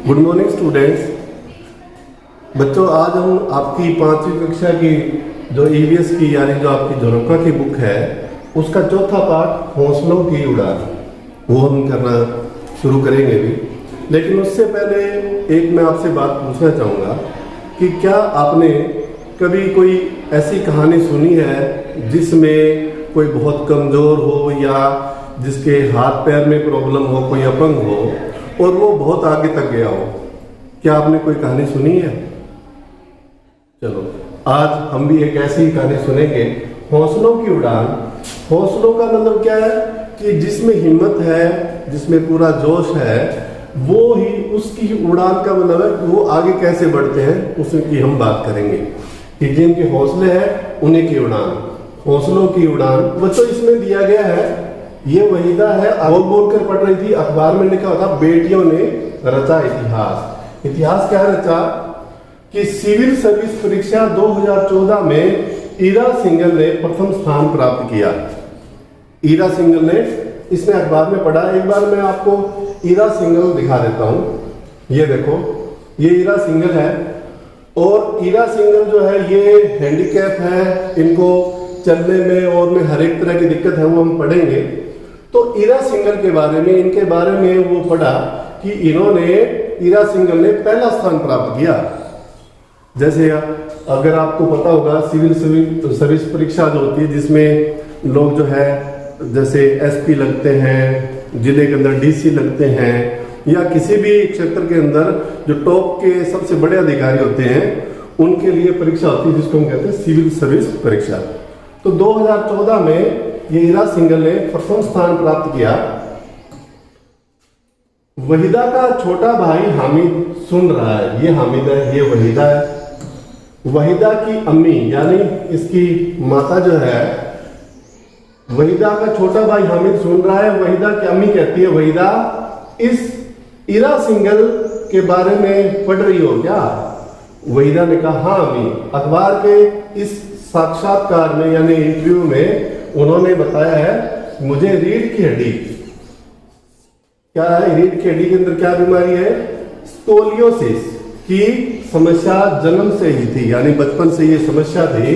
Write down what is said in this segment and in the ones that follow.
Good morning students. बच्चों, आज हम आपकी 5वीं कक्षा की जो ईवीएस की यानी जो आपकी झरोखा की बुक है उसका चौथा पाठ हौसलों की उड़ान वो हम करना शुरू करेंगे भी। लेकिन उससे पहले एक मैं आपसे बात पूछना चाहूँगा कि क्या आपने कभी कोई ऐसी कहानी सुनी है जिसमें कोई बहुत कमज़ोर हो या जिसके हाथ पैर में प्रॉब्लम हो, कोई अपंग हो और वो बहुत आगे तक गया हो? क्या आपने कोई कहानी सुनी है? चलो आज हम भी एक ऐसी ही कहानी सुनेंगे, हौसलों की उड़ान। हौसलों का मतलब क्या है कि जिसमें हिम्मत है, जिसमें पूरा जोश है, वो ही उसकी उड़ान का मतलब है कि वो आगे कैसे बढ़ते हैं, उसकी हम बात करेंगे कि जिनके हौसले हैं उन्हीं की उड़ान। हौसलों की उड़ान बच्चों इसमें दिया गया है, ये वहीदा है, बोल बोल कर पढ़ रही थी। अखबार में लिखा था बेटियों ने रचा इतिहास। इतिहास क्या रचा कि सिविल सर्विस परीक्षा 2014 में ईरा सिंघल ने प्रथम स्थान प्राप्त किया। ईरा सिंघल ने, इसने अखबार में पढ़ा। एक बार मैं आपको ईरा सिंघल दिखा देता हूँ। ये देखो, ये ईरा सिंघल है और ईरा सिंघल जो है ये हैंडीकैप है, इनको चलने में और में हर एक तरह की दिक्कत है, वो हम पढ़ेंगे। तो ईरा सिंघल के बारे में, इनके बारे में वो पढ़ा कि इन्होंने, ईरा सिंघल ने पहला स्थान प्राप्त किया। जैसे अगर आपको पता होगा सिविल सर्विस परीक्षा जो होती है जिसमें लोग जो है जैसे एसपी लगते हैं, जिले के अंदर डीसी लगते हैं, या किसी भी क्षेत्र के अंदर जो टॉप के सबसे बड़े अधिकारी होते हैं उनके लिए परीक्षा होती है जिसको हम कहते हैं सिविल सर्विस परीक्षा। तो 2014 में ये ईरा सिंघल ने प्रथम स्थान प्राप्त किया। वहीदा का छोटा भाई हामिद सुन रहा है। ये हामिद है, ये वहीदा है। वहीदा की अम्मी यानी इसकी माता जो है, वहीदा का छोटा भाई हामिद सुन रहा है। वहीदा की अम्मी कहती है, वहीदा इस ईरा सिंघल के बारे में पढ़ रही हो क्या? वहीदा ने कहा, हाँ अम्मी। अखबार के इस साक्षात्कार में यानी इंटरव्यू में उन्होंने बताया है मुझे रीढ़ की हड्डी, क्या है रीढ़ की हड्डी के अंदर क्या बीमारी है, स्कोलियोसिस की समस्या जन्म से ही थी, यानी बचपन से ये समस्या थी।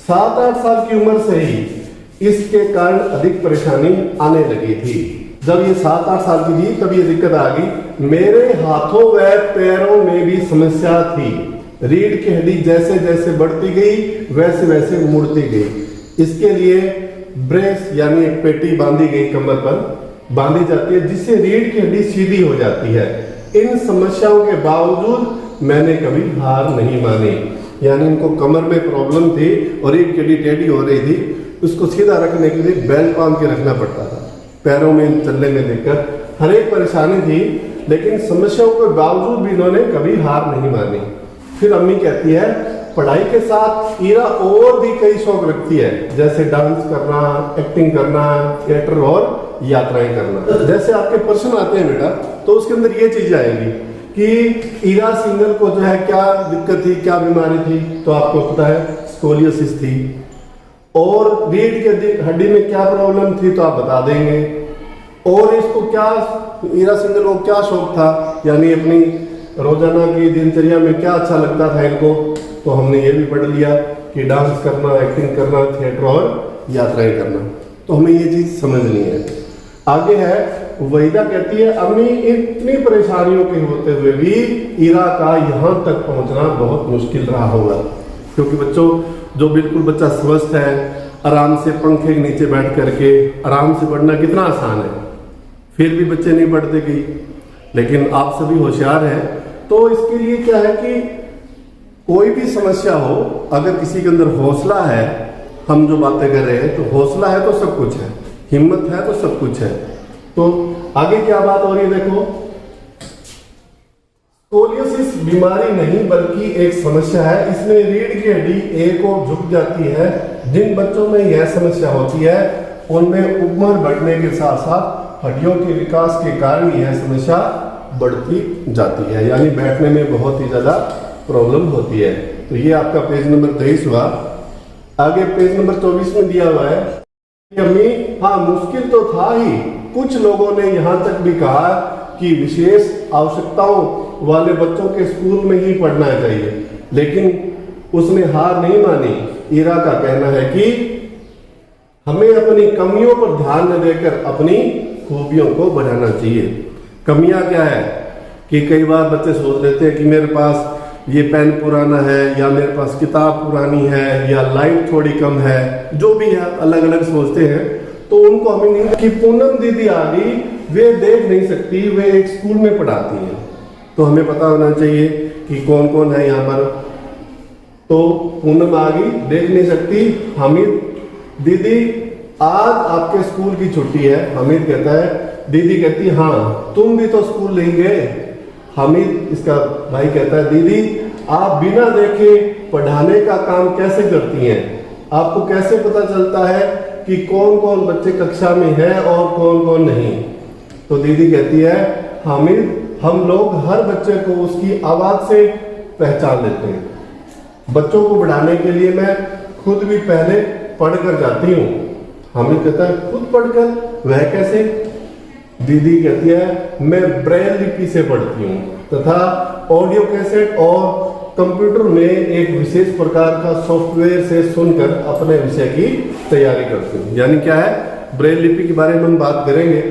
7-8 साल की उम्र से ही इसके कारण अधिक परेशानी आने लगी थी। जब ये 7-8 साल की थी तब ये दिक्कत आ गई। मेरे हाथों व पैरों में भी समस्या थी। रीढ़ की हड्डी जैसे जैसे बढ़ती गई वैसे वैसे मुड़ती गई। इसके लिए ब्रेस यानी एक पेटी बांधी गई, कमर पर बांधी जाती है जिससे रीढ़ की हड्डी सीधी हो जाती है। इन समस्याओं के बावजूद मैंने कभी हार नहीं मानी। यानी इनको कमर में प्रॉब्लम थी और रीढ़ की हड्डी टेढ़ी हो रही थी, उसको सीधा रखने के लिए बेल्ट बांध के रखना पड़ता था। पैरों में चलने में दिक्कत, हर एक परेशानी थी, लेकिन समस्याओं के बावजूद भी इन्होंने कभी हार नहीं मानी। फिर अम्मी कहती है पढ़ाई के साथ ईरा और भी कई शौक रखती है, जैसे डांस करना, एक्टिंग करना, थिएटर और यात्राएं करना। जैसे आपके प्रश्न आते हैं बेटा तो उसके अंदर ये चीज आएगी कि ईरा सिंघल को जो है क्या दिक्कत थी, क्या बीमारी थी, तो आपको पता है स्कोलियोसिस थी। और रीढ़ की हड्डी में क्या प्रॉब्लम थी तो आप बता देंगे। और इसको क्या, ईरा सिंघल को क्या शौक था, यानी अपनी रोजाना की दिनचर्या में क्या अच्छा लगता था इनको, तो हमने ये भी पढ़ लिया कि डांस करना, एक्टिंग करना, थिएटर और यात्राएं करना। तो हमें ये चीज समझनी है। आगे है, वहीदा कहती है अम्मी इतनी परेशानियों के होते हुए भी ईरा का यहाँ तक पहुँचना बहुत मुश्किल रहा होगा। क्योंकि बच्चों, जो बिल्कुल बच्चा स्वस्थ है, आराम से पंखे के नीचे बैठ करके आराम से पढ़ना कितना आसान है, फिर भी बच्चे नहीं पढ़ते कहीं। लेकिन आप सभी होशियार हैं, तो इसके लिए क्या है कि कोई भी समस्या हो, अगर किसी के अंदर हौसला है, हम जो बातें कर रहे हैं, तो हौसला है तो सब कुछ है, हिम्मत है तो सब कुछ है। तो आगे क्या बात हो रही है देखो, स्कोलियोसिस बीमारी नहीं बल्कि एक समस्या है। इसमें रीढ़ की हड्डी एक और झुक जाती है। जिन बच्चों में यह समस्या होती है उनमें उम्र बढ़ने के साथ साथ हड्डियों के विकास के कारण यह समस्या बढ़ती जाती है, यानी बैठने में बहुत ही ज्यादा प्रॉब्लम होती है। तो ये आपका पेज नंबर 23 हुआ। आगे पेज नंबर 24 में दिया हुआ है, अम्मी हाँ मुश्किल तो था ही, कुछ लोगों ने यहाँ तक भी कहा कि विशेष आवश्यकताओं वाले बच्चों के स्कूल में ही पढ़ना चाहिए, लेकिन उसने हार नहीं मानी। ईरा का कहना है कि हमें अपनी कमियों पर ध्यान न देकर अपनी खूबियों को बढ़ाना चाहिए। कमियां क्या है कि कई बार बच्चे सोच लेते हैं कि मेरे पास ये पेन पुराना है, या मेरे पास किताब पुरानी है, या लाइट थोड़ी कम है, जो भी है अलग अलग सोचते हैं। तो उनको हमें नहीं कि पूनम दीदी आ गई, वे देख नहीं सकती, वे एक स्कूल में पढ़ाती हैं, तो हमें पता होना चाहिए कि कौन कौन है यहाँ पर। तो पूनम आ गई, देख नहीं सकती। हामिद, दीदी आज आपके स्कूल की छुट्टी है। हामिद कहता है, दीदी कहती हाँ तुम भी तो स्कूल नहीं गए। हामिद, इसका भाई, कहता है दीदी आप बिना देखे पढ़ाने का काम कैसे करती हैं? आपको कैसे पता चलता है कि कौन कौन बच्चे कक्षा में है और कौन कौन नहीं? तो दीदी कहती है, हामिद हम लोग हर बच्चे को उसकी आवाज से पहचान लेते हैं। बच्चों को बढ़ाने के लिए मैं खुद भी पहले पढ़कर जाती हूँ। हामिद कहता है, खुद पढ़कर? वह कैसे? दीदी कहती है, मैं ब्रेल लिपि से पढ़ती हूँ तथा ऑडियो कैसेट और कंप्यूटर में एक विशेष प्रकार का सॉफ्टवेयर से सुनकर अपने विषय की तैयारी करती हूँ। यानी क्या है, ब्रेल लिपि के बारे में हम बात करेंगे,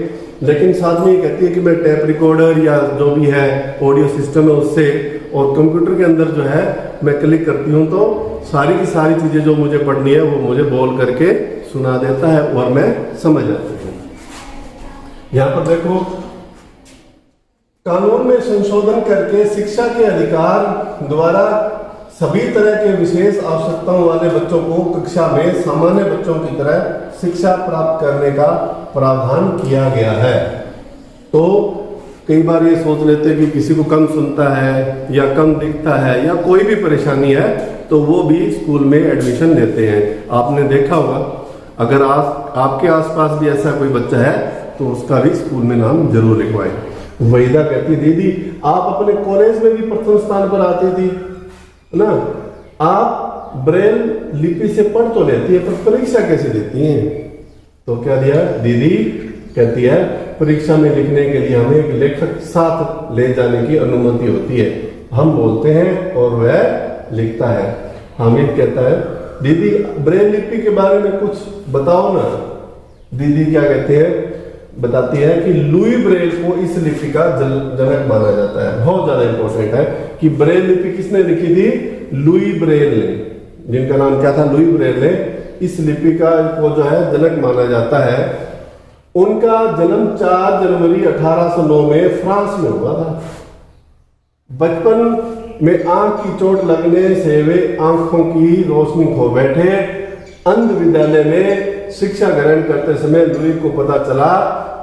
लेकिन साथ में ये कहती है कि मैं टेप रिकॉर्डर या जो भी है ऑडियो सिस्टम है उससे और कंप्यूटर के अंदर जो है मैं क्लिक करती हूँ, तो सारी की सारी चीज़ें जो मुझे पढ़नी है वो मुझे बोल करके सुना देता है और मैं समझ जाती हूँ। यहाँ पर देखो, कानून में संशोधन करके शिक्षा के अधिकार द्वारा सभी तरह के विशेष आवश्यकताओं वाले बच्चों को कक्षा में सामान्य बच्चों की तरह शिक्षा प्राप्त करने का प्रावधान किया गया है। तो कई बार ये सोच लेते हैं कि किसी को कम सुनता है या कम दिखता है या कोई भी परेशानी है तो वो भी स्कूल में एडमिशन लेते हैं। आपने देखा होगा, अगर आपके आसपास भी ऐसा कोई बच्चा है तो उसका भी स्कूल में नाम जरूर लिखवाएं। वहीदा कहती, दीदी आप अपने कॉलेज में भी प्रथम स्थान पर आती थी ना, आप ब्रेल लिपि से पढ़ तो लेती है पर परीक्षा कैसे देती हैं? तो क्या दिया? दीदी कहती है, परीक्षा में लिखने के लिए हमें एक लेखक साथ ले जाने की अनुमति होती है, हम बोलते हैं और वह लिखता है। हामिद कहता है, दीदी ब्रेल लिपि के बारे में कुछ बताओ ना। दीदी क्या कहते हैं, बताती है कि लुई ब्रेल को इस लिपि का जनक माना जाता है। बहुत ज्यादा इंपॉर्टेंट है कि ब्रेल लिपि किसने लिखी थी? लुई ब्रेल ने, जिनका नाम क्या था? लुई ब्रेल ने इस लिपि का को जो है जनक माना जाता है। उनका जन्म 4 जनवरी 1809 में फ्रांस में हुआ था। बचपन में आंख की चोट लगने से वे आंखों की रोशनी खो बैठे। अंध विद्यालय में शिक्षा ग्रहण करते समय लुई को पता चला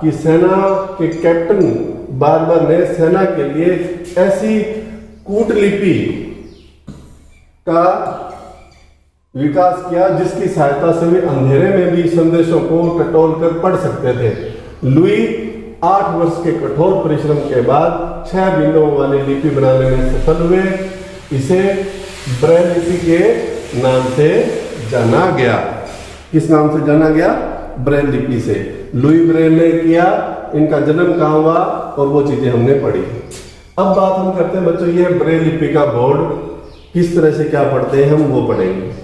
कि सेना के कैप्टन बार्बर ने सेना के लिए ऐसी कूटलिपि का विकास किया जिसकी सहायता से वे अंधेरे में भी संदेशों को टटोल कर पढ़ सकते थे। लुई 8 वर्ष के कठोर परिश्रम के बाद 6 बिंदुओं वाली लिपि बनाने में सफल हुए। इसे ब्रेल लिपि के नाम से जाना गया। किस नाम से जाना गया? ब्रेल लिपि से। लुई ब्रेल ने किया, इनका जन्म कहाँ हुआ और वो चीजें हमने पढ़ी। अब बात हम करते हैं बच्चों, ये ब्रेल लिपि का बोर्ड किस तरह से क्या पढ़ते हैं हम वो पढ़ेंगे।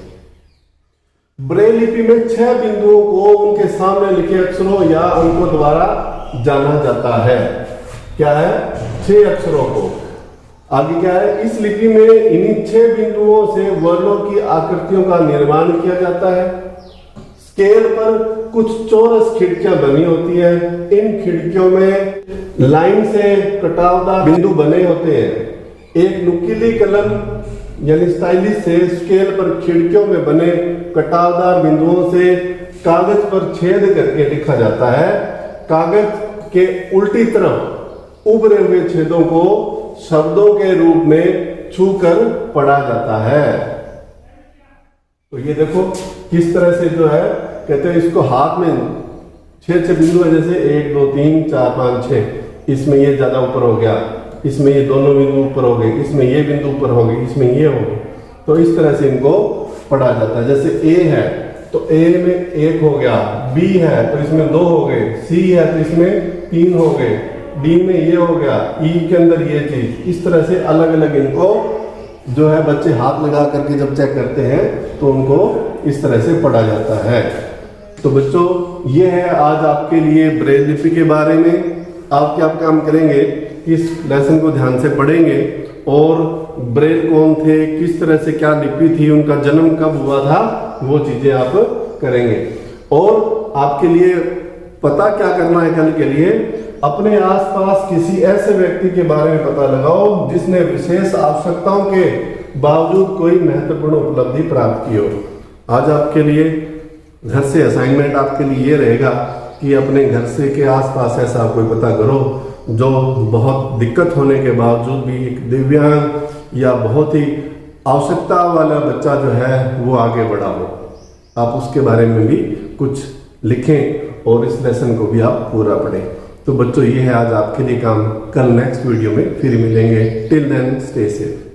ब्रेल लिपि में 6 बिंदुओं को उनके सामने लिखे अक्षरों या अंकों द्वारा जाना जाता है। क्या है? 6 अक्षरों को। आगे क्या है? इस लिपि में इन्हीं 6 बिंदुओं से वर्णों की आकृतियों का निर्माण किया जाता है। स्केल पर कुछ चौरस खिड़कियां बनी होती है। इन खिड़कियों में लाइन से कटावदार बिंदु बने होते हैं। एक नुकीली कलम यानी स्टाइलिश से स्केल पर खिड़कियों में बने कटावदार बिंदुओं से कागज पर छेद करके लिखा जाता है। कागज के उल्टी तरफ उभरे हुए छेदों को शब्दों के रूप में छूकर पढ़ा जाता है। तो ये देखो किस तरह से जो है, कहते हैं इसको हाथ में 6 बिंदु है, जैसे 1 2 3 4 5 6। इसमें ये ज्यादा ऊपर हो गया, इसमें ये दोनों बिंदु ऊपर हो गए, इसमें ये बिंदु ऊपर हो गए, इसमें ये हो गए। तो इस तरह से इनको पढ़ा जाता है। जैसे ए है तो ए में 1 हो गया, बी है तो इसमें 2 हो गए, सी है तो इसमें 3 हो गए, डी में ये हो गया, ई के अंदर ये चीज, इस तरह से अलग अलग इनको जो है बच्चे हाथ लगा करके जब चेक करते हैं तो उनको इस तरह से पढ़ा जाता है। तो बच्चों ये है आज आपके लिए ब्रेल लिपि के बारे में। आप क्या काम करेंगे, इस लेसन को ध्यान से पढ़ेंगे और ब्रेल कौन थे, किस तरह से क्या लिपि थी, उनका जन्म कब हुआ था, वो चीजें आप करेंगे। और आपके लिए पता क्या करना है कल के लिए, अपने आसपास किसी ऐसे व्यक्ति के बारे में पता लगाओ जिसने विशेष आवश्यकताओं के बावजूद कोई महत्वपूर्ण उपलब्धि प्राप्त की हो। आज आपके लिए घर से असाइनमेंट आपके लिए ये रहेगा कि अपने घर से के आसपास ऐसा कोई पता करो जो बहुत दिक्कत होने के बावजूद भी एक दिव्यांग या बहुत ही आवश्यकता वाला बच्चा जो है वो आगे बढ़ा हो। आप उसके बारे में भी कुछ लिखें और इस लेसन को भी आप पूरा पढ़ें। तो बच्चों ये है आज आपके लिए काम। कल नेक्स्ट वीडियो में फिर मिलेंगे। Till then stay safe.